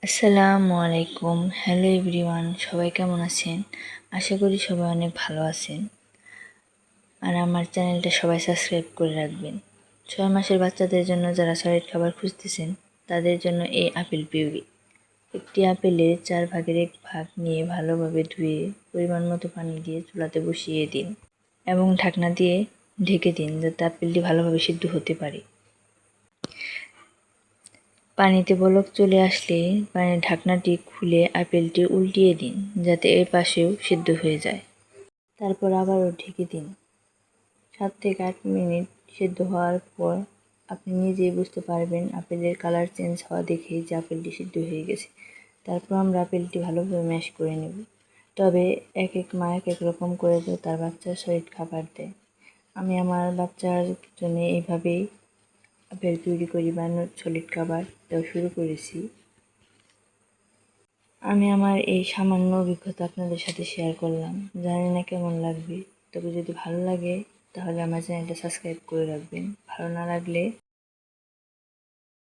আসসালামু আলাইকুম। Hello everyone, সবাই কেমন আছেন? আশা করি সবাই অনেক ভালো আছেন। আর আমার চ্যানেলটা সবাই সাবস্ক্রাইব করে রাখবেন। 6 মাসের বাচ্চাদের জন্য যারা সলিড খাবার খুঁজতেছেন তাদের জন্য এই আপেল পিউরি। একটি আপেলের 1/4 ভাগ নিয়ে ভালোভাবে ধুয়ে পরিমাণ মতো পানি দিয়ে চুলাতে বসিয়ে দিন এবং ঢাকনা দিয়ে ঢেকে দিন যাতে আপেলটি ভালোভাবে সিদ্ধ হতে পারে। পানিতে বলক চলে আসলে পানির ঢাকনাটি খুলে আপেলটি উল্টিয়ে দিন যাতে এর পাশেও সিদ্ধ হয়ে যায়। তারপর আবারও ঢেকে দিন। 7 থেকে 8 মিনিট সিদ্ধ হওয়ার পর আপনি নিজেই বুঝতে পারবেন আপেলের কালার চেঞ্জ হওয়া দেখেই যে আপেলটি সিদ্ধ হয়ে গেছে। তারপর আমরা আপেলটি ভালোভাবে ম্যাশ করে নেব। তবে এক এক মা এক এক রকম করে তার বাচ্চার সলিড খাবার দেয়। আমি আমার বাচ্চার জন্য এইভাবেই আপেল পিউরি করি বা সলিড খাবার দেওয়া শুরু করেছি। আমি আমার এই সামান্য অভিজ্ঞতা আপনাদের সাথে শেয়ার করলাম। জানি না কেমন লাগবে, তবে যদি ভালো লাগে তাহলে আমার চ্যানেলটা সাবস্ক্রাইব করে রাখবেন। ভালো না লাগলে